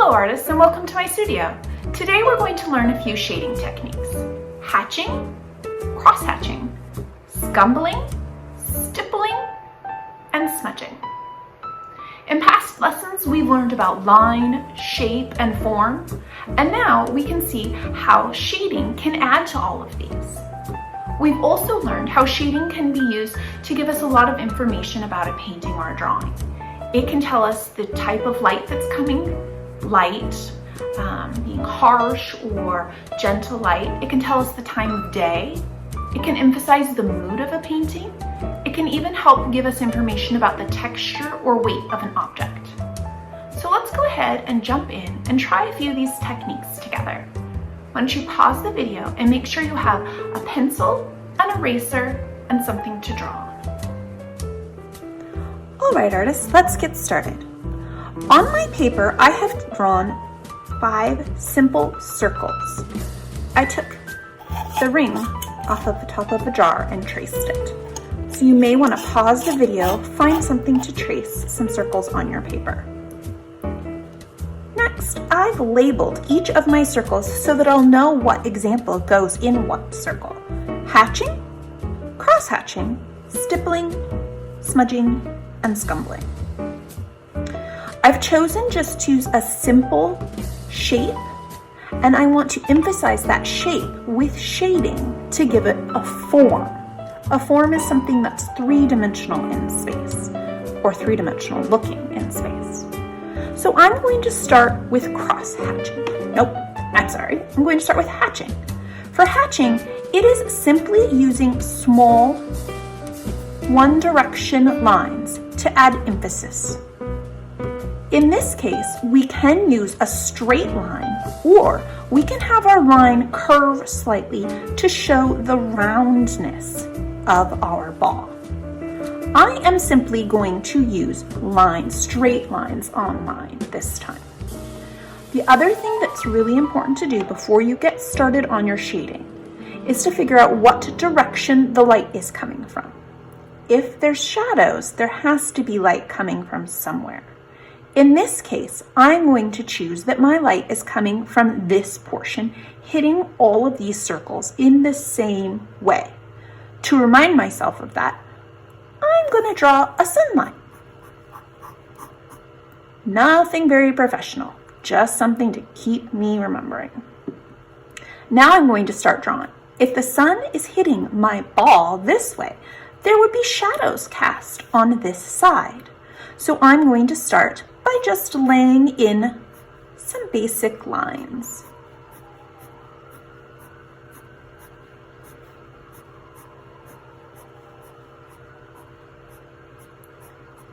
Hello artists and welcome to my studio. Today we're going to learn a few shading techniques. Hatching, cross-hatching, scumbling, stippling, and smudging. In past lessons we've learned about line, shape, and form, and now we can see how shading can add to all of these. We've also learned how shading can be used to give us a lot of information about a painting or a drawing. It can tell us the type of light that's coming, light, being harsh or gentle light. It can tell us the time of day. It can emphasize the mood of a painting. It can even help give us information about the texture or weight of an object. So let's go ahead and jump in and try a few of these techniques together. Why don't you pause the video and make sure you have a pencil, an eraser, and something to draw on. All right, artists, let's get started. On my paper, I have drawn 5 simple circles. I took the ring off of the top of a jar and traced it. So you may want to pause the video, find something to trace some circles on your paper. Next, I've labeled each of my circles so that I'll know what example goes in what circle. Hatching, cross-hatching, stippling, smudging, and scumbling. I've chosen just to use a simple shape, and I want to emphasize that shape with shading to give it a form. A form is something that's three-dimensional in space, or three-dimensional looking in space. So I'm going to start with cross-hatching. I'm going to start with hatching. For hatching, it is simply using small one-direction lines to add emphasis. In this case, we can use a straight line, or we can have our line curve slightly to show the roundness of our ball. I am simply going to use straight lines on mine this time. The other thing that's really important to do before you get started on your shading is to figure out what direction the light is coming from. If there's shadows, there has to be light coming from somewhere. In this case, I'm going to choose that my light is coming from this portion, hitting all of these circles in the same way. To remind myself of that, I'm going to draw a sunlight. Nothing very professional, just something to keep me remembering. Now I'm going to start drawing. If the sun is hitting my ball this way, there would be shadows cast on this side. So I'm going to start by just laying in some basic lines.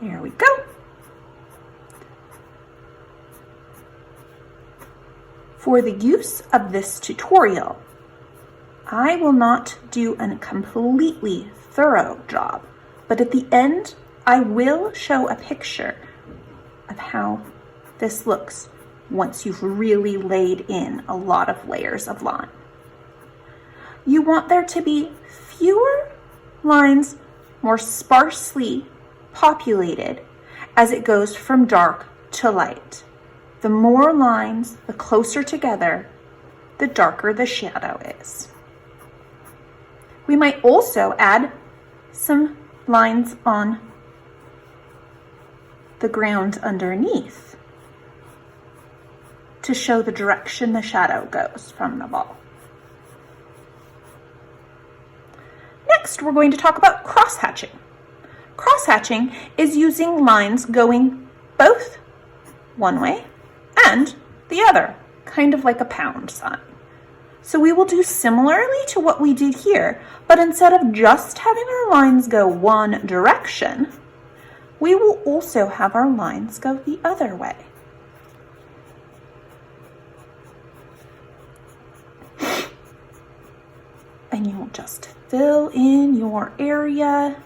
There we go. For the use of this tutorial, I will not do a completely thorough job, but at the end, I will show a picture of how this looks once you've really laid in a lot of layers of line. You want there to be fewer lines, more sparsely populated as it goes from dark to light. The more lines, the closer together, the darker the shadow is. We might also add some lines on the ground underneath to show the direction the shadow goes from the ball. Next, we're going to talk about cross-hatching. Cross-hatching is using lines going both one way and the other, kind of like a pound sign. So we will do similarly to what we did here, but instead of just having our lines go one direction, we will also have our lines go the other way. And you will just fill in your area.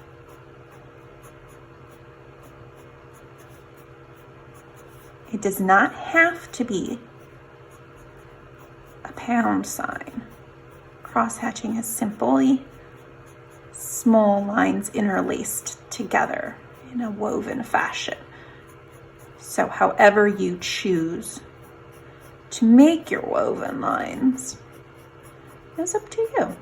It does not have to be a pound sign. Cross-hatching is simply small lines interlaced together in a woven fashion. So however you choose to make your woven lines is up to you.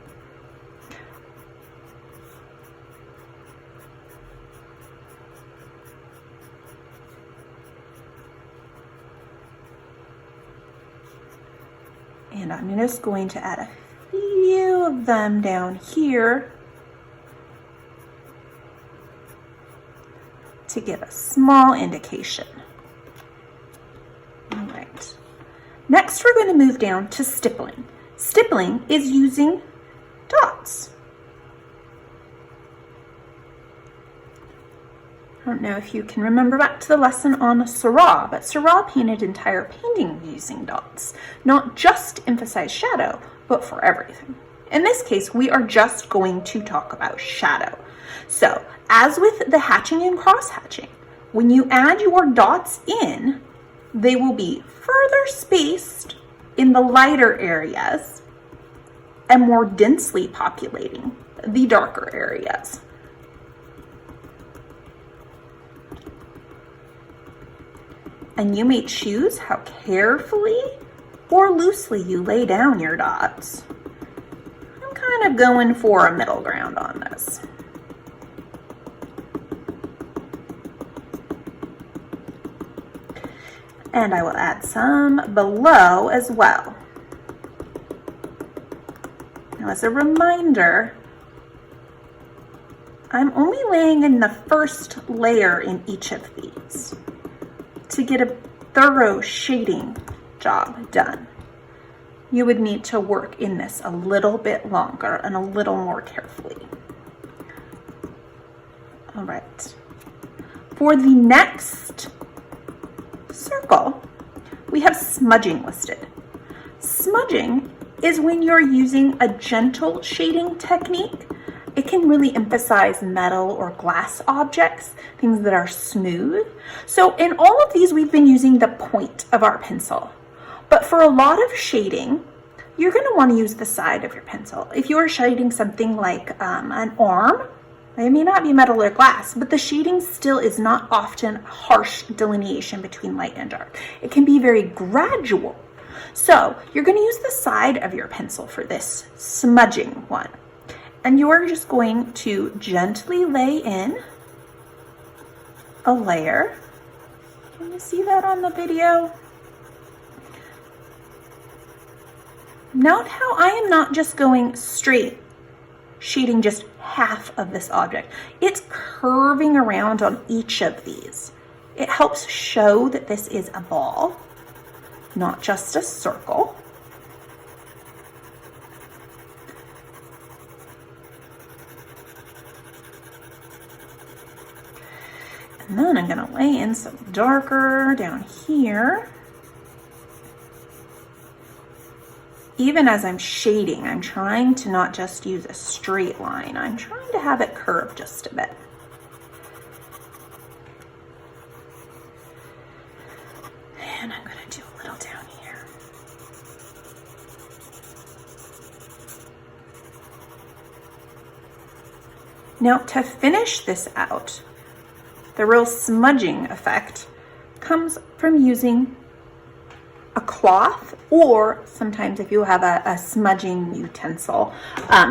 And I'm just going to add a few of them down here to give a small indication. All right. Next, we're going to move down to stippling. Stippling is using dots. I don't know if you can remember back to the lesson on Seurat, but Seurat painted entire paintings using dots, not just emphasize shadow, but for everything. In this case, we are just going to talk about shadow. So, as with the hatching and cross hatching, when you add your dots in, they will be further spaced in the lighter areas and more densely populating the darker areas. And you may choose how carefully or loosely you lay down your dots. I'm kind of going for a middle ground on this. And I will add some below as well. Now, as a reminder, I'm only laying in the first layer in each of these to get a thorough shading job done. You would need to work in this a little bit longer and a little more carefully. All right. For the next circle, we have smudging listed. Smudging is when you're using a gentle shading technique. It can really emphasize metal or glass objects, things that are smooth. So in all of these, we've been using the point of our pencil. But for a lot of shading, you're going to want to use the side of your pencil. If you are shading something like an arm, it may not be metal or glass, but the shading still is not often harsh delineation between light and dark. It can be very gradual. So you're going to use the side of your pencil for this smudging one. And you're just going to gently lay in a layer. Can you see that on the video? Note how I am not just going straight, shading just half of this object. It's curving around on each of these. It helps show that this is a ball, not just a circle. And then I'm going to lay in some darker down here. Even as I'm shading, I'm trying to not just use a straight line. I'm trying to have it curve just a bit. And I'm going to do a little down here. Now, to finish this out, the real smudging effect comes from using a cloth, or sometimes if you have a smudging utensil,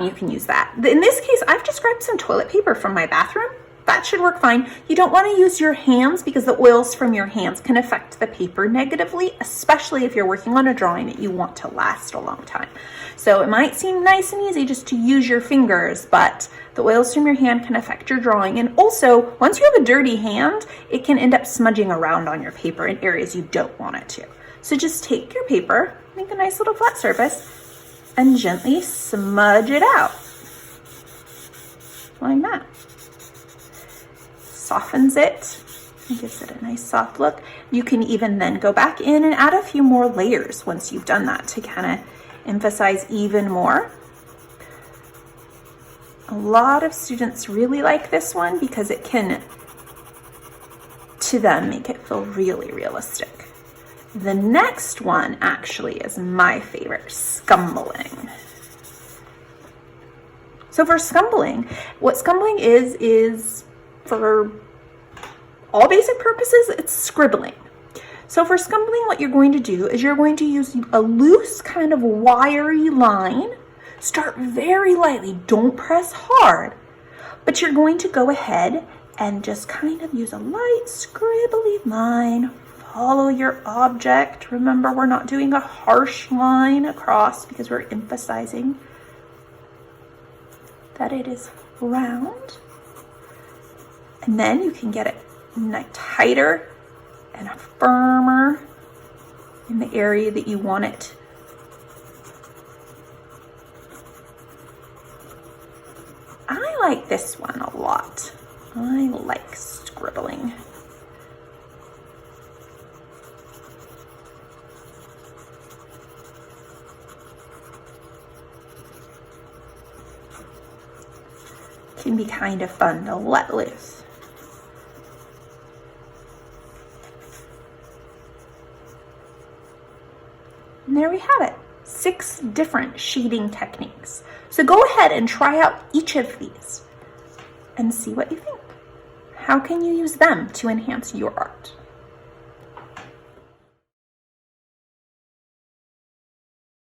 you can use that. In this case, I've just grabbed some toilet paper from my bathroom. That should work fine. You don't want to use your hands because the oils from your hands can affect the paper negatively, especially if you're working on a drawing that you want to last a long time. So it might seem nice and easy just to use your fingers, but the oils from your hand can affect your drawing. And also, once you have a dirty hand, it can end up smudging around on your paper in areas you don't want it to. So just take your paper, make a nice little flat surface, and gently smudge it out. Like that. Softens it and gives it a nice soft look. You can even then go back in and add a few more layers once you've done that to kind of emphasize even more. A lot of students really like this one because it can, to them, make it feel really realistic. The next one actually is my favorite, scumbling. So for scumbling, what scumbling is for all basic purposes, it's scribbling. So for scumbling, what you're going to do is you're going to use a loose kind of wiry line. Start very lightly, don't press hard, but you're going to go ahead and just kind of use a light scribbly line. Follow your object. Remember, we're not doing a harsh line across because we're emphasizing that it is round. And then you can get it tighter and firmer in the area that you want it. I like this one a lot. I like scribbling. Can be kind of fun to let loose. And there we have it, 6 different shading techniques. So go ahead and try out each of these and see what you think. How can you use them to enhance your art?